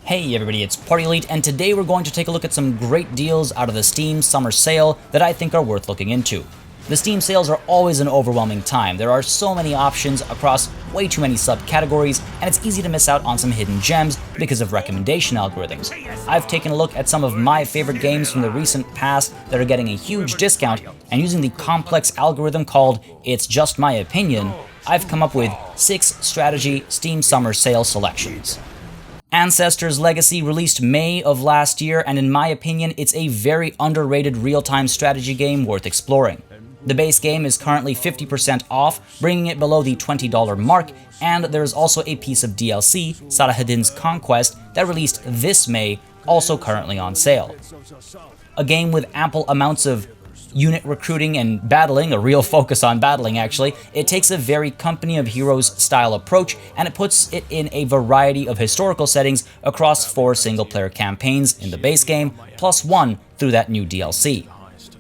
Hey everybody, it's Party Elite, and today we're going to take a look at some great deals out of the Steam Summer Sale that I think are worth looking into. The Steam sales are always an overwhelming time. There are so many options across way too many subcategories, and it's easy to miss out on some hidden gems because of recommendation algorithms. I've taken a look at some of my favorite games from the recent past that are getting a huge discount, and using the complex algorithm called It's Just My Opinion, I've come up with 6 strategy Steam Summer Sale selections. Ancestors Legacy released May of last year, and in my opinion, it's a very underrated real-time strategy game worth exploring. The base game is currently 50% off, bringing it below the $20 mark, and there's also a piece of DLC, Salahadin's Conquest, that released this May, also currently on sale. A game with ample amounts of unit recruiting and battling, a real focus on battling actually. It takes a very Company of Heroes style approach, and it puts it in a variety of historical settings across 4 single-player campaigns in the base game, plus 1 through that new DLC.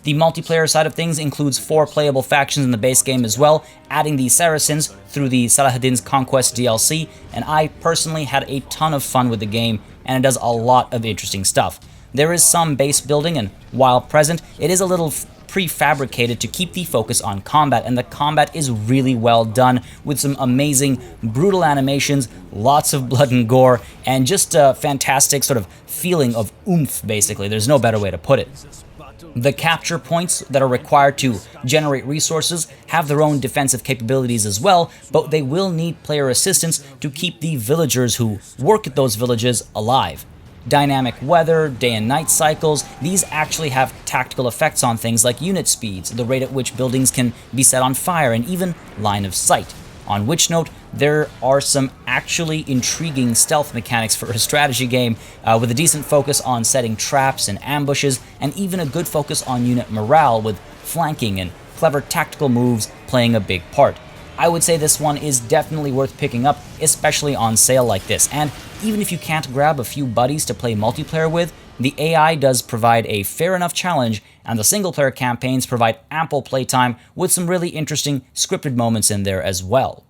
The multiplayer side of things includes 4 playable factions in the base game as well, adding the Saracens through the Salahadin's Conquest DLC, and I personally had a ton of fun with the game, and it does a lot of interesting stuff. There is some base building, and while present, it is a little prefabricated to keep the focus on combat, and the combat is really well done with some amazing, brutal animations, lots of blood and gore, and just a fantastic sort of feeling of oomph, basically. There's no better way to put it. The capture points that are required to generate resources have their own defensive capabilities as well, but they will need player assistance to keep the villagers who work at those villages alive. Dynamic weather, day and night cycles, these actually have tactical effects on things like unit speeds, the rate at which buildings can be set on fire, and even line of sight. On which note, there are some actually intriguing stealth mechanics for a strategy game, with a decent focus on setting traps and ambushes, and even a good focus on unit morale, with flanking and clever tactical moves playing a big part. I would say this one is definitely worth picking up, especially on sale like this, and even if you can't grab a few buddies to play multiplayer with, the AI does provide a fair enough challenge, and the single-player campaigns provide ample playtime with some really interesting scripted moments in there as well.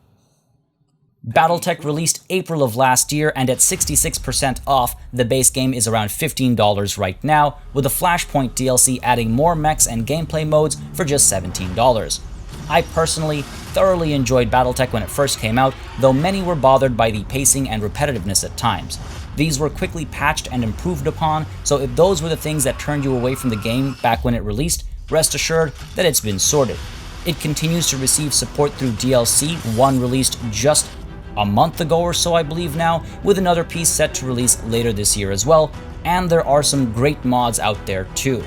BattleTech released April of last year, and at 66% off, the base game is around $15 right now, with the Flashpoint DLC adding more mechs and gameplay modes for just $17. I personally thoroughly enjoyed BattleTech when it first came out, though many were bothered by the pacing and repetitiveness at times. These were quickly patched and improved upon, so if those were the things that turned you away from the game back when it released, rest assured that it's been sorted. It continues to receive support through DLC, one released just a month ago or so I believe now, with another piece set to release later this year as well, and there are some great mods out there too.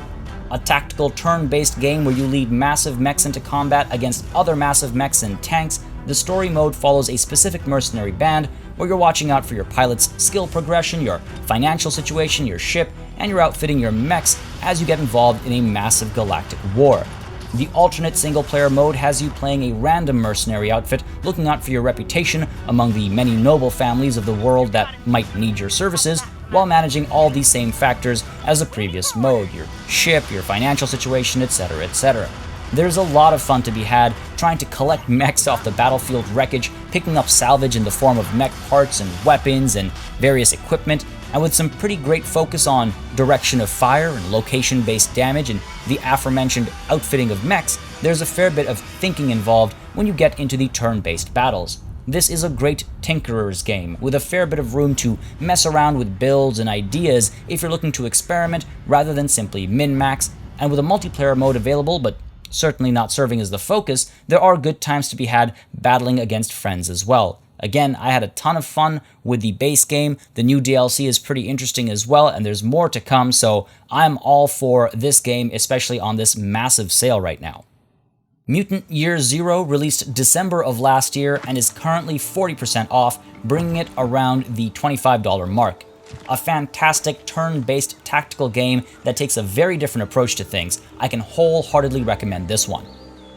A tactical turn-based game where you lead massive mechs into combat against other massive mechs and tanks, the story mode follows a specific mercenary band where you're watching out for your pilot's skill progression, your financial situation, your ship, and you're outfitting your mechs as you get involved in a massive galactic war. The alternate single-player mode has you playing a random mercenary outfit, looking out for your reputation among the many noble families of the world that might need your services, while managing all these same factors as the previous mode, your ship, your financial situation, etc., etc. There's a lot of fun to be had trying to collect mechs off the battlefield wreckage, picking up salvage in the form of mech parts and weapons and various equipment, and with some pretty great focus on direction of fire and location-based damage and the aforementioned outfitting of mechs, there's a fair bit of thinking involved when you get into the turn-based battles. This is a great tinkerer's game, with a fair bit of room to mess around with builds and ideas if you're looking to experiment rather than simply min-max, and with a multiplayer mode available but certainly not serving as the focus, there are good times to be had battling against friends as well. Again, I had a ton of fun with the base game. The new DLC is pretty interesting as well, and there's more to come, so I'm all for this game, especially on this massive sale right now. Mutant Year Zero released December of last year and is currently 40% off, bringing it around the $25 mark. A fantastic turn-based tactical game that takes a very different approach to things. I can wholeheartedly recommend this one.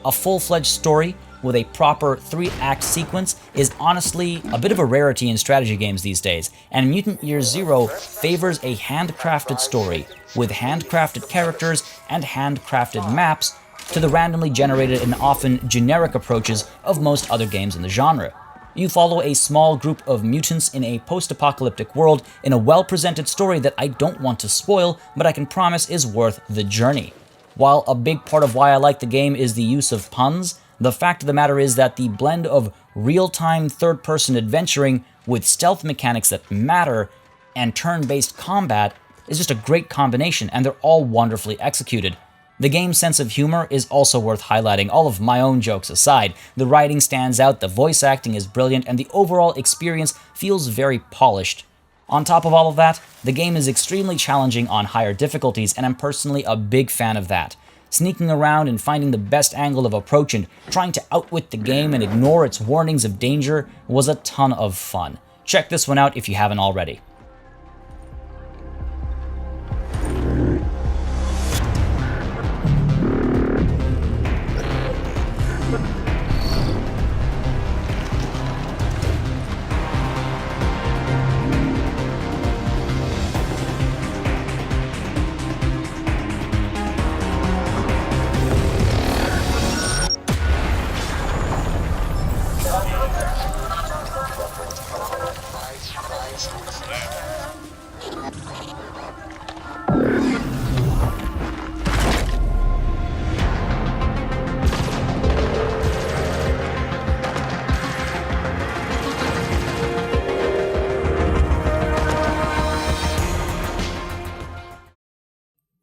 A full-fledged story with a proper 3-act sequence is honestly a bit of a rarity in strategy games these days, and Mutant Year Zero favors a handcrafted story with handcrafted characters and handcrafted maps to the randomly generated and often generic approaches of most other games in the genre. You follow a small group of mutants in a post-apocalyptic world in a well-presented story that I don't want to spoil, but I can promise is worth the journey. While a big part of why I like the game is the use of puns, the fact of the matter is that the blend of real-time third-person adventuring with stealth mechanics that matter and turn-based combat is just a great combination, and they're all wonderfully executed. The game's sense of humor is also worth highlighting, all of my own jokes aside. The writing stands out, the voice acting is brilliant, and the overall experience feels very polished. On top of all of that, the game is extremely challenging on higher difficulties, and I'm personally a big fan of that. Sneaking around and finding the best angle of approach and trying to outwit the game and ignore its warnings of danger was a ton of fun. Check this one out if you haven't already.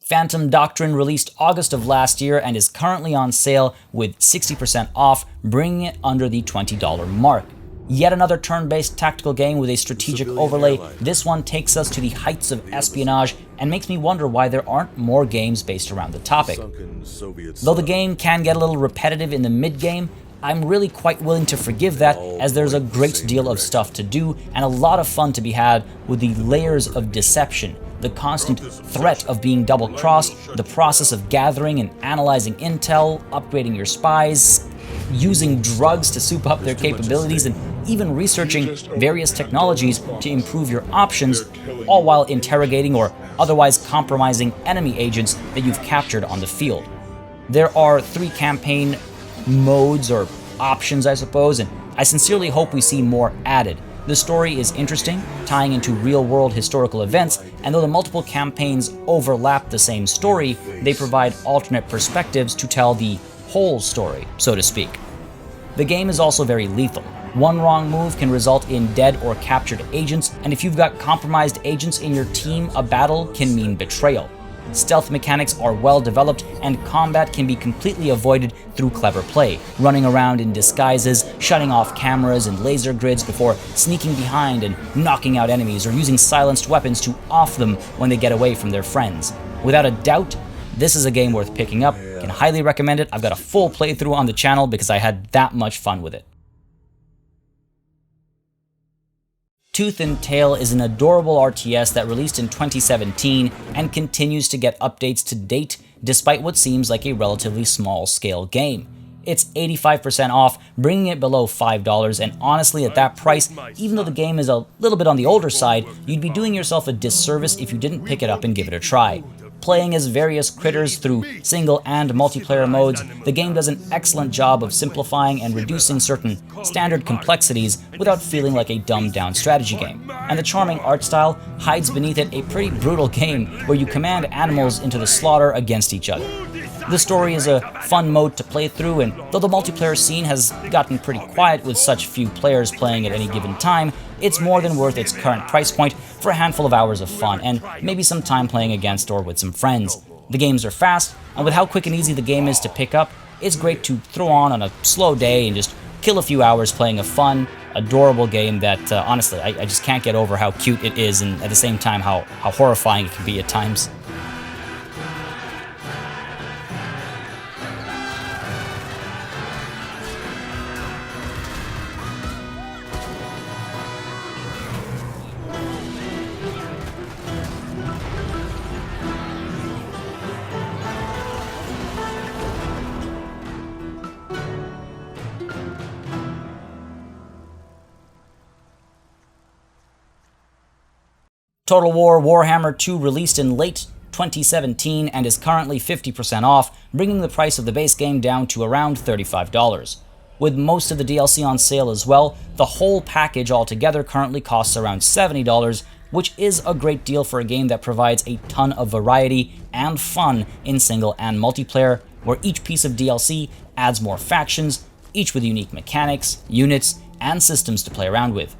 Phantom Doctrine released August of last year and is currently on sale with 60% off, bringing it under the $20 mark. Yet another turn-based tactical game with a strategic overlay. This one takes us to the heights of espionage and makes me wonder why there aren't more games based around the topic. Though the game can get a little repetitive in the mid-game, I'm really quite willing to forgive that, as there's a great deal of stuff to do and a lot of fun to be had with the layers of deception, the constant threat of being double-crossed, the process of gathering and analyzing intel, upgrading your spies, using drugs to soup up their capabilities, and even researching various technologies to improve your options, all while interrogating or otherwise compromising enemy agents that you've captured on the field. There are 3 campaign modes or options, I suppose, and I sincerely hope we see more added. The story is interesting, tying into real-world historical events, and though the multiple campaigns overlap the same story, they provide alternate perspectives to tell the whole story, so to speak. The game is also very lethal. One wrong move can result in dead or captured agents, and if you've got compromised agents in your team, a battle can mean betrayal. Stealth mechanics are well developed, and combat can be completely avoided through clever play, running around in disguises, shutting off cameras and laser grids before sneaking behind and knocking out enemies, or using silenced weapons to off them when they get away from their friends. Without a doubt, this is a game worth picking up. Can highly recommend it. I've got a full playthrough on the channel because I had that much fun with it. Tooth and Tail is an adorable RTS that released in 2017 and continues to get updates to date despite what seems like a relatively small-scale game. It's 85% off, bringing it below $5, and honestly at that price, even though the game is a little bit on the older side, you'd be doing yourself a disservice if you didn't pick it up and give it a try. Playing as various critters through single and multiplayer modes, the game does an excellent job of simplifying and reducing certain standard complexities without feeling like a dumbed-down strategy game. And the charming art style hides beneath it a pretty brutal game where you command animals into the slaughter against each other. The story is a fun mode to play through, and though the multiplayer scene has gotten pretty quiet with such few players playing at any given time, it's more than worth its current price point for a handful of hours of fun, and maybe some time playing against or with some friends. The games are fast, and with how quick and easy the game is to pick up, it's great to throw on a slow day and just kill a few hours playing a fun, adorable game that, honestly, I just can't get over how cute it is, and at the same time how horrifying it can be at times. Total War Warhammer II released in late 2017 and is currently 50% off, bringing the price of the base game down to around $35. with most of the DLC on sale as well. The whole package altogether currently costs around $70, which is a great deal for a game that provides a ton of variety and fun in single and multiplayer, where each piece of DLC adds more factions, each with unique mechanics, units, and systems to play around with.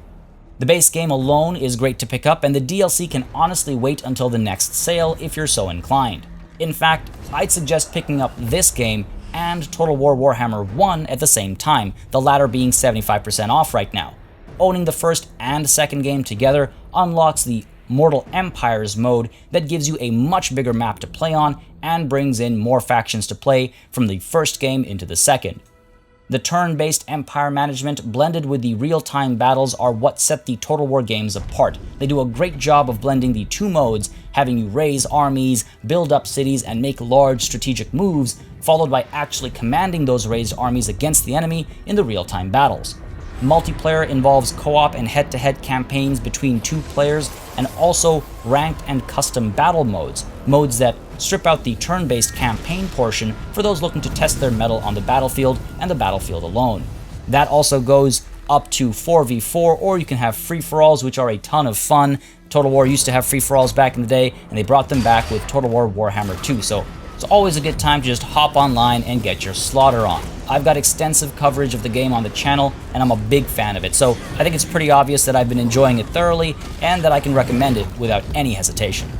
The base game alone is great to pick up, and the DLC can honestly wait until the next sale if you're so inclined. In fact, I'd suggest picking up this game and Total War Warhammer 1 at the same time, the latter being 75% off right now. Owning the first and second game together unlocks the Mortal Empires mode that gives you a much bigger map to play on and brings in more factions to play from the first game into the second. The turn-based empire management blended with the real-time battles are what set the Total War games apart. They do a great job of blending the two modes, having you raise armies, build up cities, and make large strategic moves, followed by actually commanding those raised armies against the enemy in the real-time battles. Multiplayer involves co-op and head-to-head campaigns between two players, and also ranked and custom battle modes that strip out the turn-based campaign portion for those looking to test their mettle on the battlefield and the battlefield alone. That also goes up to 4v4, or you can have free-for-alls, which are a ton of fun. Total War used to have free-for-alls back in the day, and they brought them back with Total War Warhammer 2, so it's always a good time to just hop online and get your slaughter on. I've got extensive coverage of the game on the channel, and I'm a big fan of it, so I think it's pretty obvious that I've been enjoying it thoroughly, and that I can recommend it without any hesitation.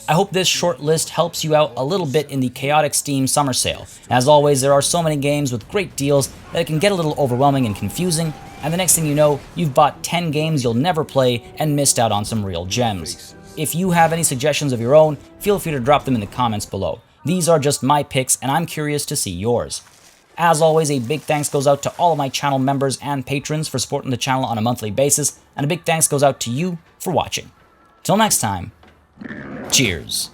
I hope this short list helps you out a little bit in the chaotic Steam summer sale. As always, there are so many games with great deals that it can get a little overwhelming and confusing, and the next thing you know, you've bought 10 games you'll never play and missed out on some real gems. If you have any suggestions of your own, feel free to drop them in the comments below. These are just my picks, and I'm curious to see yours. As always, a big thanks goes out to all of my channel members and patrons for supporting the channel on a monthly basis, and a big thanks goes out to you for watching. Till next time, cheers.